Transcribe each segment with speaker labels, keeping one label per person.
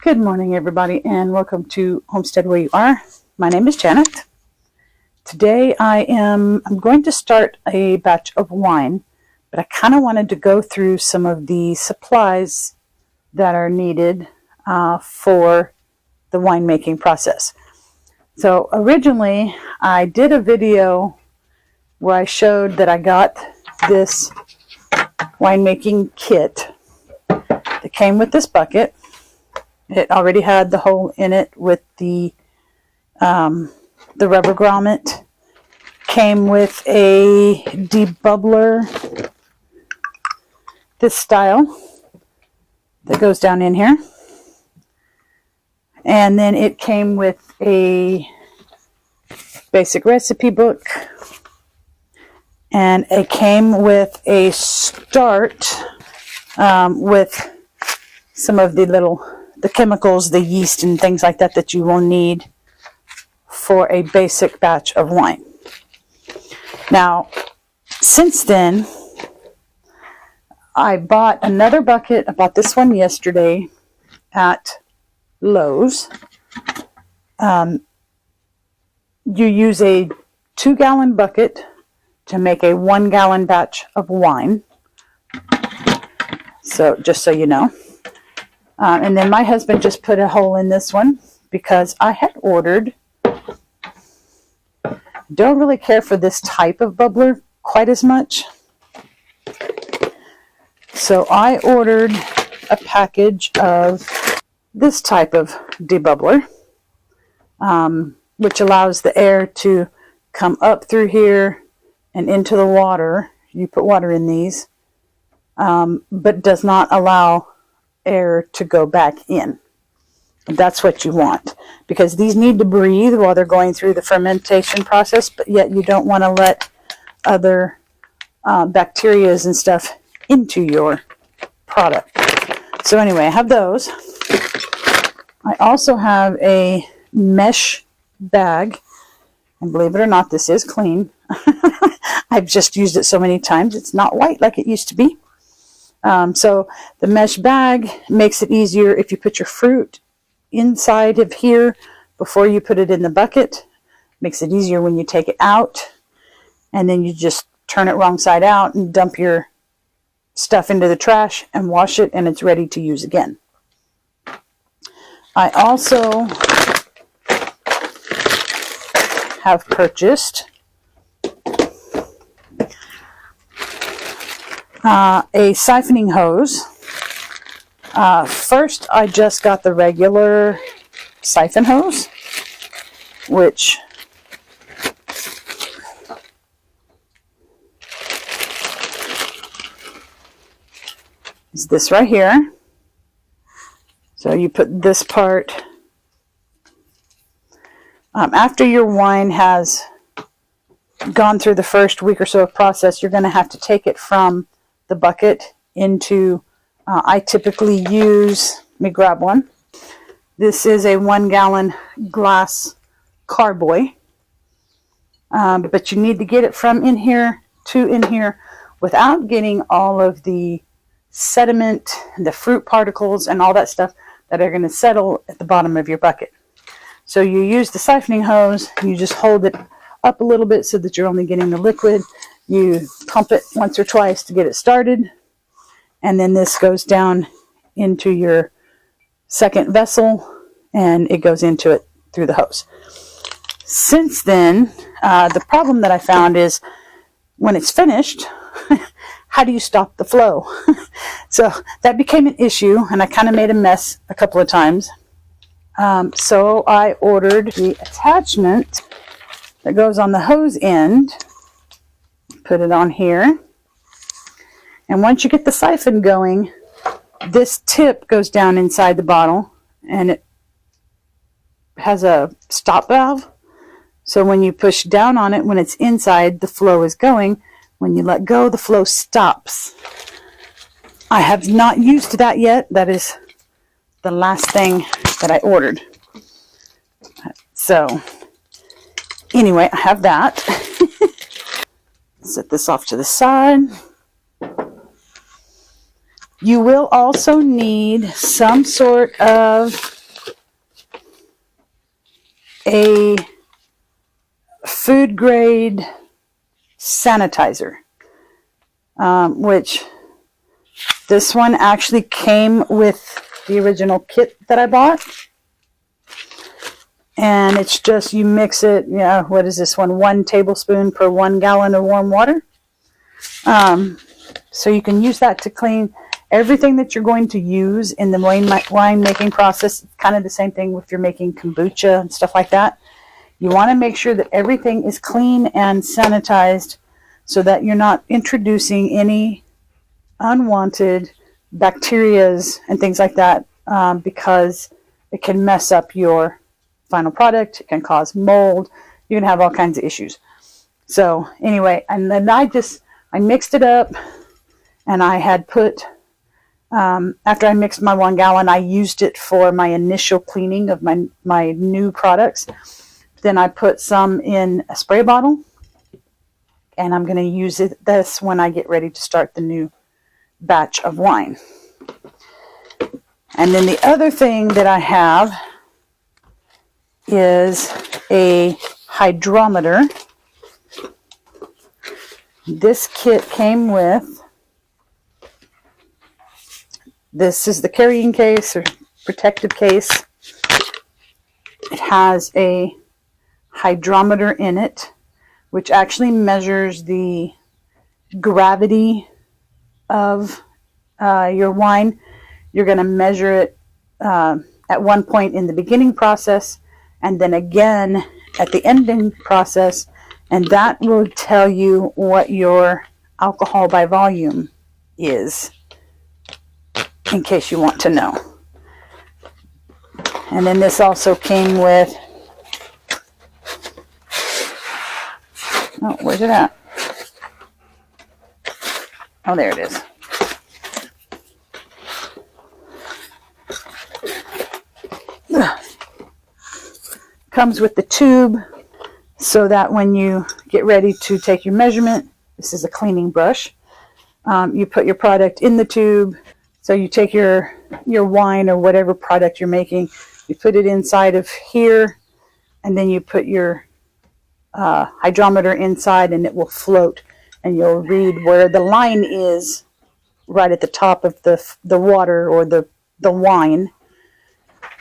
Speaker 1: Good morning, everybody, and welcome to Homestead Where You Are. My name is Janet. Today I'm going to start a batch of wine, but I kind of wanted to go through some of the supplies that are needed for the winemaking process. So originally I did a video where I showed that I got this winemaking kit that came with this bucket. It already had the hole in it with the rubber grommet. Came with a debubbler, this style, that goes down in here. And then it came with a basic recipe book. And it came with a start with some of the chemicals, the yeast and things like that that you will need for a basic batch of wine. Now, since then, I bought another bucket. I bought this one yesterday at Lowe's. You use a 2-gallon bucket to make a 1-gallon batch of wine. So, just so you know. And then my husband just put a hole in this one because I had ordered, don't really care for this type of bubbler quite as much. So I ordered a package of this type of debubbler, which allows the air to come up through here and into the water. You put water in these, but does not allow air to go back in. That's what you want, because these need to breathe while they're going through the fermentation process, but yet you don't want to let other bacteria and stuff into your product. So anyway, I have those. I also have a mesh bag, and believe it or not, this is clean. I've just used it so many times. It's not white like it used to be. So the mesh bag makes it easier if you put your fruit inside of here before you put it in the bucket. Makes it easier when you take it out, and then you just turn it wrong side out and dump your stuff into the trash and wash it, and it's ready to use again. I also have purchased a siphoning hose. First, I just got the regular siphon hose, which is this right here. So you put this part, after your wine has gone through the first week or so of process, you're going to have to take it from the bucket into, I typically use, let me grab one. This is a 1-gallon glass carboy, but you need to get it from in here to in here without getting all of the sediment, the fruit particles, and all that stuff that are going to settle at the bottom of your bucket. So you use the siphoning hose, you just hold it up a little bit so that you're only getting the liquid. You pump it once or twice to get it started, and then this goes down into your second vessel, and it goes into it through the hose. Since then, the problem that I found is when it's finished, how do you stop the flow? So that became an issue, and I kind of made a mess a couple of times. So I ordered the attachment that goes on the hose end. Put it on here, and once you get the siphon going, this tip goes down inside the bottle, and it has a stop valve. So when you push down on it, when it's inside, the flow is going. When you let go, the flow stops. I have not used that yet. That is the last thing that I ordered. So anyway, I have that. Set this off to the side. You will also need some sort of a food grade sanitizer, which this one actually came with the original kit that I bought. And it's just, you mix it, what is this one? 1 tablespoon per 1 gallon of warm water. So you can use that to clean everything that you're going to use in the wine making process. It's kind of the same thing if you're making kombucha and stuff like that. You want to make sure that everything is clean and sanitized so that you're not introducing any unwanted bacterias and things like that, because it can mess up your final product. It can cause mold. You can have all kinds of issues. So anyway, and then I mixed it up, and I had put, after I mixed my 1 gallon, I used it for my initial cleaning of my new products. Then I put some in a spray bottle, and I'm going to use this when I get ready to start the new batch of wine. And then the other thing that I have is a hydrometer. This kit came with, this is the carrying case or protective case. It has a hydrometer in it, which actually measures the gravity of your wine. You're going to measure it at one point in the beginning process, and then again at the ending process, and that will tell you what your alcohol by volume is, in case you want to know. And then this also came with, oh, where's it at? Oh, there it is. Comes with the tube, so that when you get ready to take your measurement, this is a cleaning brush. You put your product in the tube. So you take your wine or whatever product you're making, you put it inside of here, and then you put your hydrometer inside, and it will float, and you'll read where the line is right at the top of the water or the wine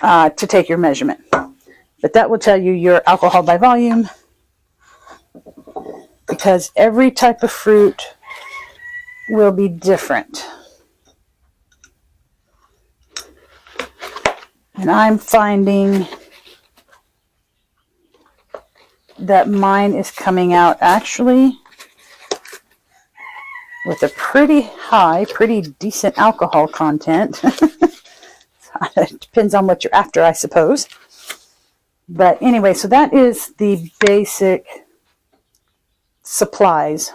Speaker 1: to take your measurement. But that will tell you your alcohol by volume, because every type of fruit will be different. And I'm finding that mine is coming out actually with a pretty high, pretty decent alcohol content. It depends on what you're after, I suppose. But anyway, so that is the basic supplies.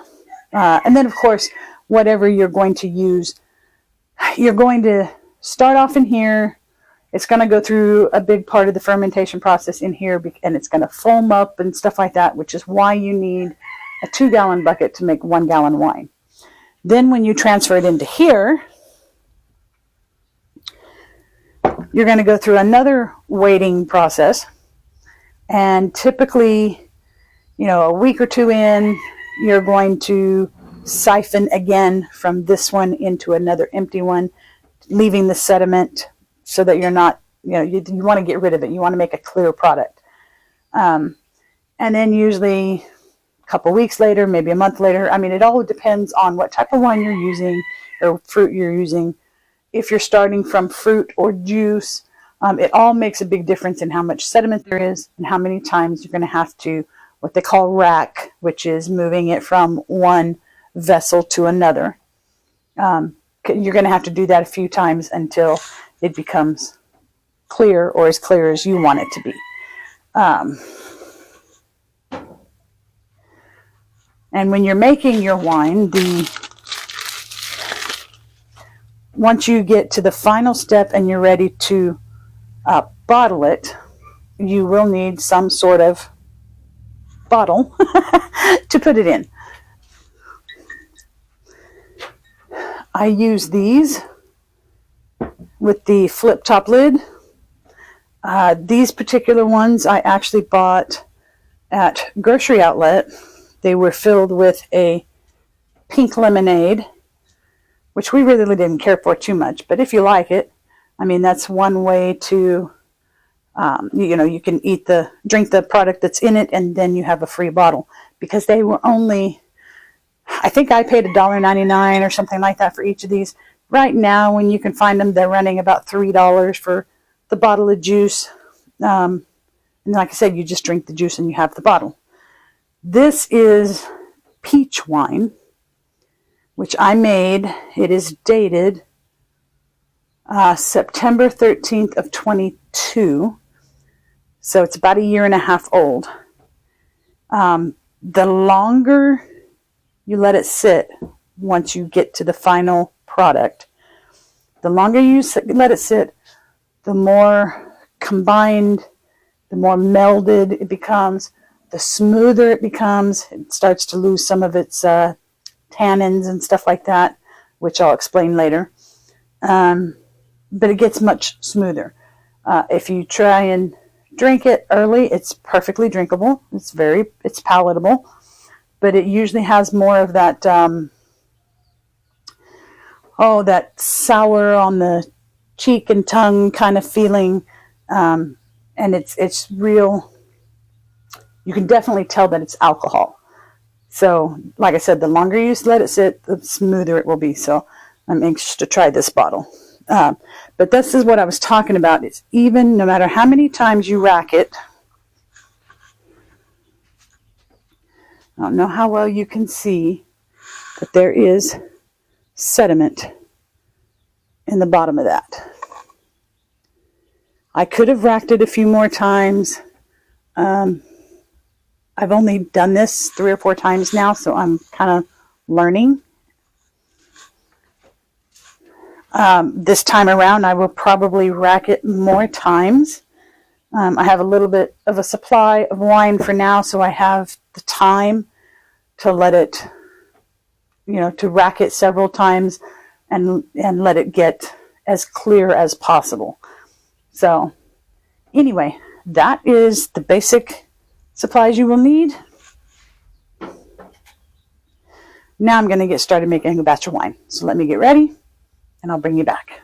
Speaker 1: And then, of course, whatever you're going to use, you're going to start off in here. It's going to go through a big part of the fermentation process in here, and it's going to foam up and stuff like that, which is why you need a 2-gallon bucket to make 1 gallon wine. Then when you transfer it into here, you're going to go through another waiting process. And typically, a week or 2 in, you're going to siphon again from this one into another empty one, leaving the sediment so that you're not, you want to get rid of it. You want to make a clear product. And then usually a couple weeks later, maybe a month later, it all depends on what type of wine you're using or fruit you're using. If you're starting from fruit or juice, it all makes a big difference in how much sediment there is and how many times you're going to have to, what they call rack, which is moving it from one vessel to another. You're going to have to do that a few times until it becomes clear, or as clear as you want it to be. And when you're making your wine, once you get to the final step and you're ready to bottle it, you will need some sort of bottle to put it in. I use these. with the flip top lid. These particular ones I actually bought at grocery outlet. They were filled with a pink lemonade, which we really didn't care for too much. But if you like it, I mean, that's one way to, you can drink the product that's in it, and then you have a free bottle. Because they were only, I think I paid $1.99 or something like that for each of these. Right now, when you can find them, they're running about $3 for the bottle of juice. And like I said, you just drink the juice and you have the bottle. This is peach wine, which I made. It is dated September 13th of 22. So it's about 1.5 years old. The longer you let it sit, once you get to the final product, the longer you let it sit, the more combined, the more melded it becomes, the smoother it becomes. It starts to lose some of its tannins and stuff like that, which I'll explain later. But it gets much smoother. If you try and drink it early, it's perfectly drinkable. It's palatable, but it usually has more of that, that sour on the cheek and tongue kind of feeling. And it's real. You can definitely tell that it's alcohol. So, like I said, the longer you let it sit, the smoother it will be. So, I'm anxious to try this bottle. But this is what I was talking about. It's even, no matter how many times you rack it. I don't know how well you can see, but there is sediment in the bottom of that. I could have racked it a few more times. I've only done this 3 or 4 times now, so I'm kind of learning. This time around, I will probably rack it more times. I have a little bit of a supply of wine for now, so I have the time to let it, to rack it several times and let it get as clear as possible. So, anyway, that is the basic supplies you will need. Now I'm going to get started making a batch of wine. So let me get ready, and I'll bring you back.